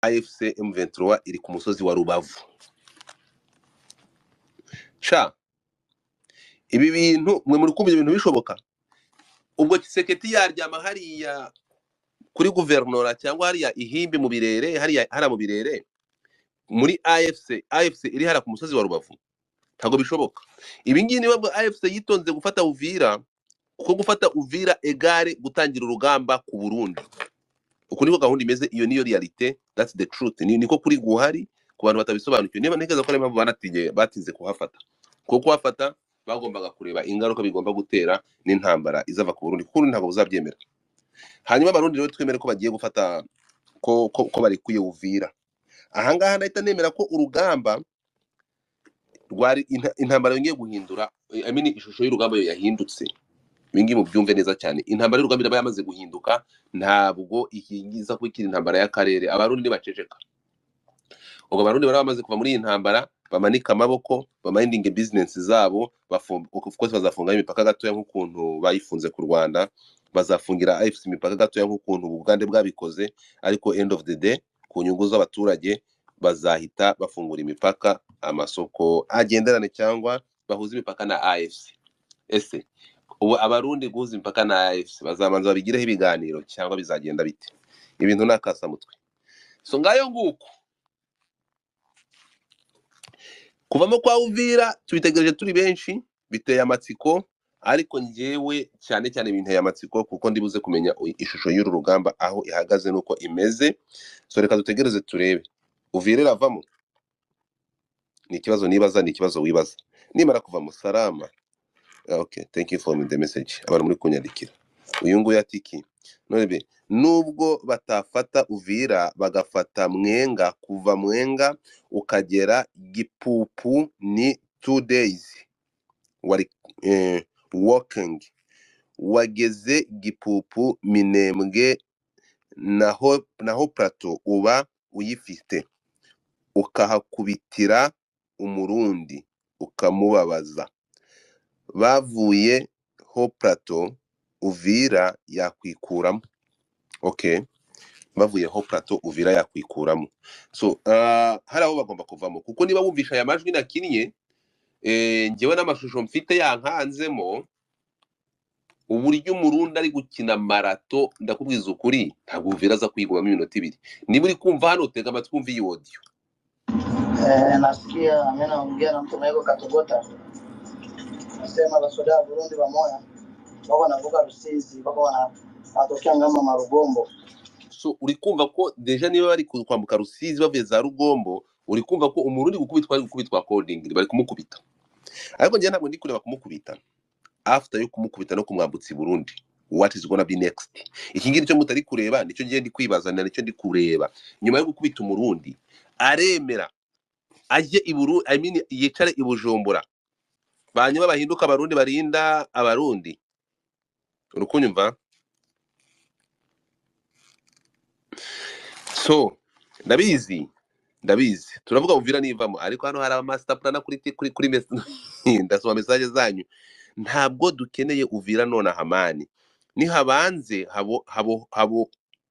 AFC M23 iri ku musozi wa Rubavu. Sha ibi bintu mwe muri kumva ibintu bishoboka? Ubwo Kiseketi yaryama hariya kuri guvernora cyangwa hariya ihimbi mu birere, hariya mu birere muri AFC iri hara ku musozi wa Rubavu? Ntago bishoboka. Ibi ngibi niba AFC yitonze gufata Uvira, kuko gufata Uvira egare gutangira urugamba ku Burundi. Uko niko gahunda imeze, iyo niyo realite, that's the truth. Niko kuri guhari ku bantu batabisobanukiwe. Niba ntekereza ko ari impamvu batinze kuhafata. Kuko kuhafata bagombaga kureba ingaruka bigomba gutera n'intambara izava ku Burundi, kuko ntabwo buzabyemera. Hanyuma abarundi rero twemere ko bagiye gufata ko bari kuye Uvira. Ahangaha ndahita nemera ko urugamba rwari intambara yongeye guhindura, ishusho y'urugamba yahindutse. Bingi mu byumve neza cyane. Intambara y'urugamba iraba yamaze guhinduka, ntabwo ihingiza kwikira intambara y'akarere. Abarundi baceceka. Ubwo abarundi bari bamaze kuva muri iyi ntambara, bamanika amaboko, bamindinge business zabo, of course bazafunga imipaka gatoya nk'ukuntu bayifunze ku Rwanda, bazafungira AFC imipaka gatoya nk'ukuntu Uganda bwabikoze, ariko end of the day ku nyungu z'abaturage bazahita bafungura imipaka, amasoko agenderane cyangwa bahuza imipaka na AFC. Ese ubu abarundi guhuza imipaka na AFC bazamanza babigireho ibiganiro cyangwa bizagenda bite? Ibintu nakasa mutwe. So ngayo nguko kuvamo kwa Uvira tubitegereje turi benshi, biteye amatsiko, ariko njyewe cyane binteye amatsiko kuko ndibuze kumenya ishusho y'uru rugamba aho ihagaze nuko imeze. So reka dutegereze turebe Uvira iravamo. Ni ikibazo nibaza, ni ikibazo wibaza. Nimara kuva mu salama. Okay, thank you for the message. Abantu muri kunyandikira. Uyu nguyu atiki. None nubwo batafata Uvira bagafata Mwenga, kuva Mwenga ukagera Gipupu ni 2 days. Wari walking. Wageze Gipupu Minembwe naho plateau uba uyifite. Ukahakubitira umurundi ukamubabaza. Bavuye ho plateau Uvira yakwikuramo. Okay, bavuye ho plateau Uvira yakwikuramo. So hari aho bagomba kuvamo, kuko niba wumvisha aya majwi nakinnye, ngewe n'amashusho mfite yankanzemo, uburyo umurundi ari gukina marato, ndakubwiza ukuri ntabwo Uvira aza kwigumamo iminota 2. Niba uri kumva hano tega amatwi umva iyi audio. Nasikia mimi naongea na mtu mweko Katogota. Nasema basoda wa Burundi bamoya wako wanavuka Rusizi, wako wanatokea ngamba Marugombo. So uri kumva ko deja niba bari kwambuka Rusizi bavuye za Rugombo, uri kumva ko umurundi gukubitwa coding bari kumukubita. Ariko njye ntabwo ndi kureba kumukubita. After yo kumukubita no kumwambutsa Burundi, what is gonna be next? Iki ngiri cyo mutari kureba nicyo ngiye ndi kwibaza, nicyo ndi kureba. Nyuma yo gukubita umurundi aremera aje Burundi, yicare i Bujumbura, banyuma bahinduka abarundi barinda abarundi. Urukunyumva? So ndabizi turavuga Uvira nivamo, ariko hano hari master plan kuri ndasoma message zanyu. Ntabwo dukeneye Uvira nona hamani, ni habanze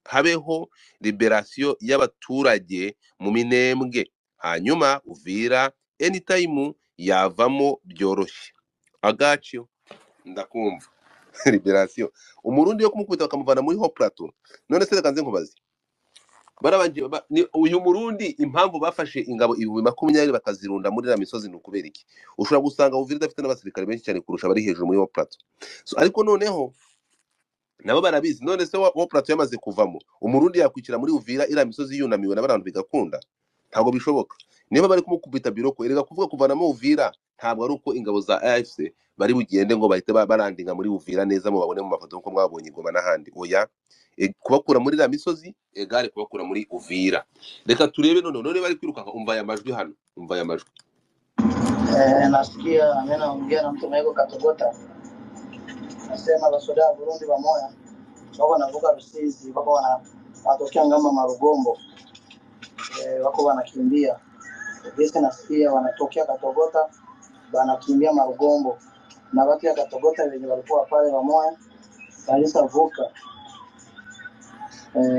habeho liberation y'abaturage mu Minembwe, hanyuma Uvira anytime yavamo byoroshye. Agacio ndakumva. Liberation umurundi yo kumukubita bakamuvana muri ho plateau. None se reka nze nkubaze, barabanje uyu murundi impamvu bafashe ingabo 2020 bakazirunda muri la misozi n'ukubera iki? Ushobora gusanga Uvira dafite n'abasirikare benshi cyane kurusha bari hejuru muri ho plateau. So ariko noneho nabo barabizi. None se ho plateau yamaze kuvamo, umurundi yakwikira muri Uvira ira misozi yunamiwe n'abantu bigakunda? Ntabwo bishoboka. Niba bari kumukubita biroko, erega kuvuga kuvanamo Uvira ntabwo ari uko ingabo za AFC bari bugende ngo bahite barandinga muri Uvira neza mu babone mu mafoto nko mwabonye Igoma n'ahandi. Oya, kubakura muri la misozi egare kubakura muri Uvira. Reka turebe none bari kwiruka. Umva aya majwi hano, umva aya majwi. Nasikia mimi naongea na mtu mweko Katogota. Nasema basoda wa Burundi bamoya wako wanavuka Rusizi, wako wanatokea ngamba Marugombo, wako wanakimbia. Sasa nasikia wanatokea Katogota wanakimbia Marugombo, na watu ya Katogota wenye walikuwa pale bamoya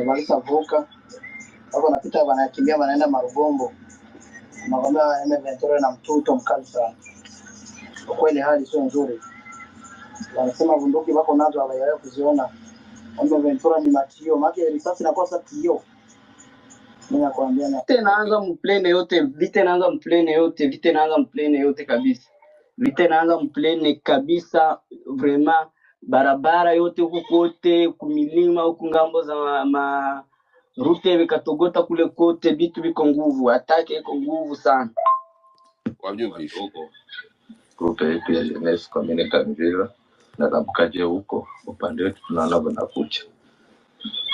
walisavuka wako napita wanakimbia wanaenda Marugombo, nakwambia M23 na mtuto mkali sana. Kwa kweli hali sio nzuri, wanasema bunduki wako nazo hawajawahi kuziona. M23 ni matio, maana risasi inakuwa sasa tio. Mimi nakwambia na vita inaanza mplene yote, vita inaanza mplene yote, vita inaanza mplene yote kabisa, vita inaanza mplene kabisa vraiment. Barabara yote huku kote kumilima huku ngambo za rute vikatogota kule kote, vitu viko nguvu, atake iko nguvu sana. Wabyumvishe huko grupe yetu ya jeunesse commune Kamvira na Labukaje huko upande wetu tunaona wanakucha.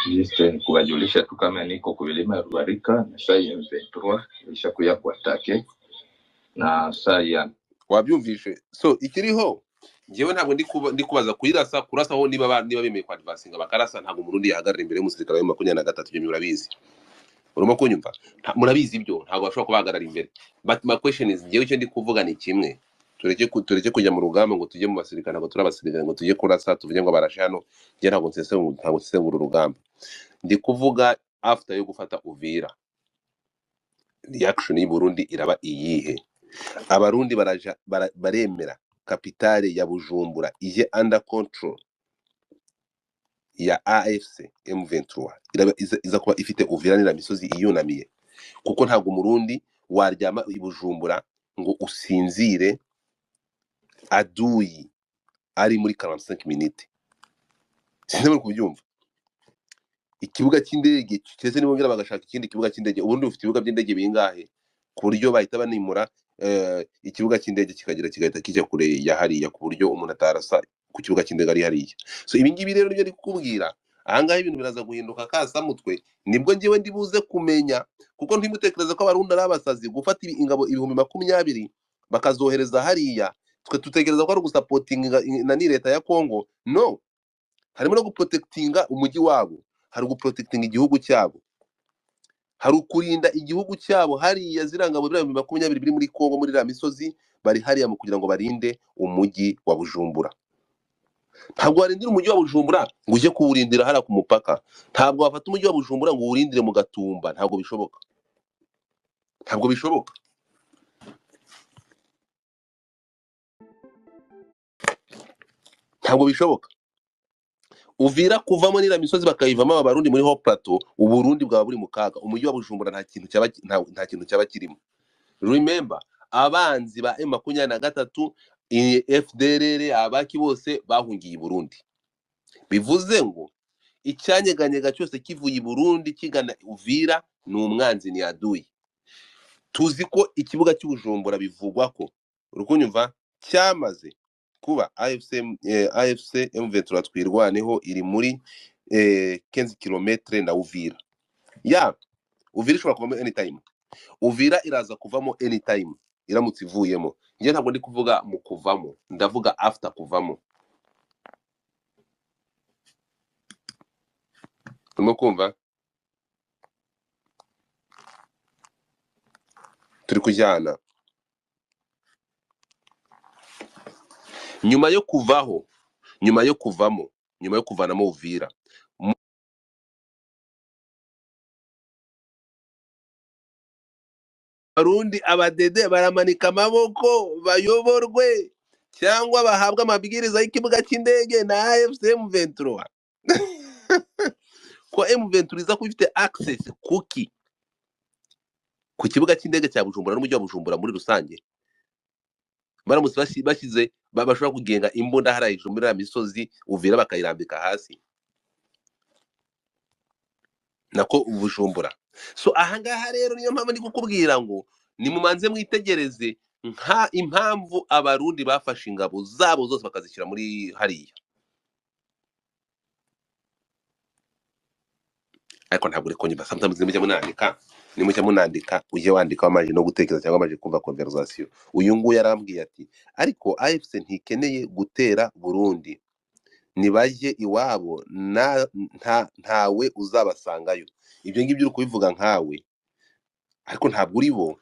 Juste ni kuwajulisha tu kama niko kuvilima Ruarika na saa ya M23 ishakuya kuatake na saa ya wabyumvishe. So ikiriho njyewe ntabwo ndi kubaza kurasaho niba bemeye kwa advancinga bakarasa, ntabwo Murundi yahagarara imbere y'umusirikare wa 23 byo murabizi. Urimo kunyumva? Murabizi ibyo ntabwo bashobora kubahagarara imbere. But my question is, njyewe icyo ndi kuvuga ni kimwe, tureke kujya mu rugamba ngo tujye mu basirikare, ntabwo turi abasirikare ngo tujye kurasa tuvuge ngo barashe hano. Njye ntabwo nsesengura urugamba. Ndi kuvuga after yo gufata Uvira, reaction y'u Burundi iraba iyihe? Abarundi baremera kapitale ya Bujumbura ije under control ya AFC M23, iza kuba ifite Uvira na misozi iyunamiye, kuko ntabwo Murundi waryama i Bujumbura ngo usinzire aduyi ari muri 45 minutes. Sinabwo kubyumva. Ikibuga cy'indege cyese nibongera bagashaka ikindi kibuga cy'indege. Ubundi ufite ibibuga by'indege bingahe ku buryo bahita banimura ikibuga cy'indege kigahita kijya kure ya hariya, ku buryo umuntu atarasa ku kibuga cy'indege ari hariya. So ibi ngibi rero nibyo ndi kukubwira, ahangaha ibintu biraza guhinduka kasamutwe, nibwo njyewe ndibuze kumenya, kuko ntimutekereza ko Abarundi ari abasazi gufata ingabo 20,000 bakazohereza hariya. Twe tutekereza ko ari gusapotinga na ni leta ya Kongo. No, harimo no guprotectinga umujyi wabo, hari guprotectinga igihugu cyabo, hari ukurinda igihugu cyabo. Hariya zirangabo 20,000 biri muri Kongo muri la misozi bari hariya mu kugira ngo barinde umujyi wa Bujumbura. Ntabwo warindira umujyi wa Bujumbura ngo uje kuwurindira hara ku mupaka, ntabwo wafata umujyi wa Bujumbura ngo uwurindire mu Gatumba. Ntabwo bishoboka, ntabwo bishoboka, ntabwo bishoboka. Uvira kuvamo n'ira misozi bakayivamo Abarundi muri Haut Plateau, Uburundi bwaba buri mu kaga. Umujyi wa Bujumbura nta kintu cyaba kirimo. Remember, abanzi ba M23 FDLR abaki bose bahungiye i Burundi. Bivuze ngo icyanyeganyega cyose kivuye i Burundi kigana Uvira ni umwanzi, ni aduyi. Tuzi ko ikibuga cy'Ubujumbura bivugwa ko urukunyumva cyamaze kuba AFC M23 twirwaneho iri muri 15 km na Uvira. Ya Uvira ishobora kuvamo anytime, Uvira iraza kuvamo anytime iramutse ivuyemo. Ngiye ntabwo ndi kuvuga mu kuvamo, ndavuga after kuvamo. Urimo kumva? Turi kujyana. Nyuma yo kuvaho, nyuma yo kuvamo, nyuma yo kuvanamo Uvira, Abarundi abadede baramanika amaboko bayoborwe cyangwa bahabwa amabwiriza y'ikibuga cy'indege na AFC M23. Ko M23 iza kuba ifite access kuki ku kibuga cy'indege cya Bujumbura n'umujyi wa Bujumbura muri rusange. Baramutse bashyize bashobora kugenga imbunda hara hejuru muri misozi Uvira bakayirambika hasi nako Bujumbura. So ahangaha rero niyo mpamvu ndi kukubwira ngo ni mumanze mwitegereze nka impamvu Abarundi bafashe ingabo zabo zose bakazishyira muri hariya. Ariko ntabwo reko nyuma sometimes nimujya munandika uje wandika amaje no gutekereza cyangwa amaje kumva conversation. Uyu nguyu yarambwiye ati ariko AFC ntikeneye gutera Burundi, nibaje iwabo ntawe uzabasangayo. Ibyo ngibyo uri kubivuga nkawe, ariko ntabwo uri bo,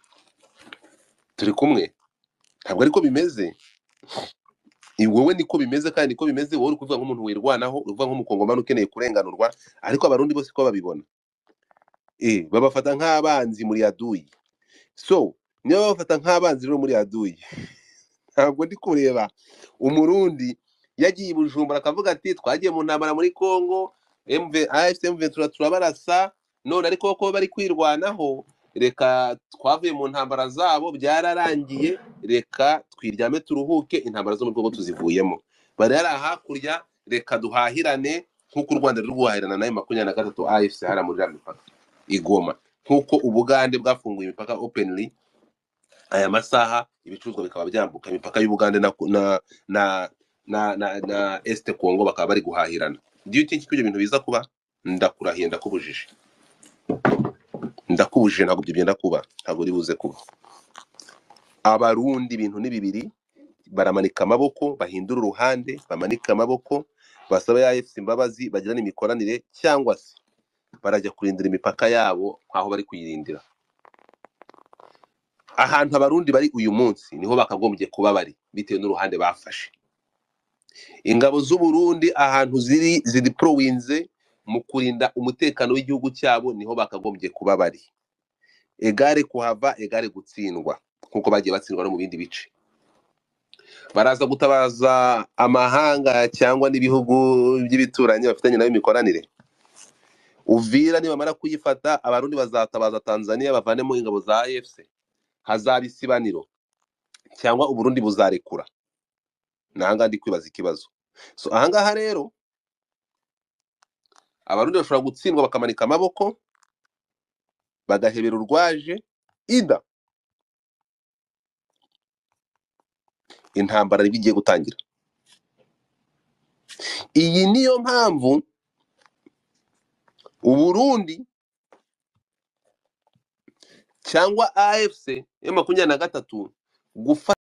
turi kumwe, ntabwo ariko bimeze. Wowe niko bimeze kandi niko bimeze. Wowe uri kuvuga nk'umuntu wirwanaho, uvuga nk'umukongomani ukeneye kurenganurwa, ariko Abarundi bose ko babibona. babafata nk'abanzi muri aduyi. So niyo babafata nk'abanzi rero muri aduyi, ntabwo ndi kureba umurundi yagiye i Bujumbura akavuga ati twagiye mu ntambara muri Congo, AFC M23 turabarasa, none ariko ko bari kwirwanaho, reka twavuye mu ntambara zabo byararangiye, reka twiryame turuhuke, intambara zo mu Congo tuzivuyemo, bari ari hakurya, reka duhahirane nk'uko u Rwanda ruri guhahirana nayo 23 AFC hara muri ya mipaka igoma, nk'uko Ubugande bwafunguye imipaka openly aya masaha, ibicuruzwa bikaba byambuka imipaka y'Ubugande na Este Congo bakaba bari guhahirana. Do you think ko ibyo bintu biza kuba? Ndakurahiye, ndakubujije ntabwo ibyo byenda kuba, ntabwo ribuze kuba. Abarundi ibintu ni bibiri, baramanika amaboko, bahindura uruhande, bamanika amaboko, basaba ya AFC imbabazi, bagirana imikoranire, cyangwa se barajya kurindira imipaka yabo aho bari kuyirindira. Ahantu abarundi bari uyu munsi niho bakagombye kuba bari, bitewe n'uruhande bafashe. Ingabo z'u Burundi ahantu ziri prowinze mu kurinda umutekano w'igihugu cyabo, niho bakagombye kuba bari. Egare kuhava, egare gutsindwa, nkuko bagiye batsindwa no mu bindi bice. Baraza gutabaza amahanga cyangwa n'ibihugu by'ibituranyi bafitanye nayo imikoranire. Uvira nibamara kuyifata, abarundi bazatabaza Tanzania bavanemo ingabo za AFC, hazaba isibaniro, cyangwa Uburundi buzarekura. Nahanga ndi kwibaza ikibazo. So ahangaha rero abarundi bashobora gutsindwa bakamanika amaboko, bagahebera urwaje, ida intambara bigiye gutangira. Iyi niyo mpamvu Uburundi cyangwa AFC M23 gufata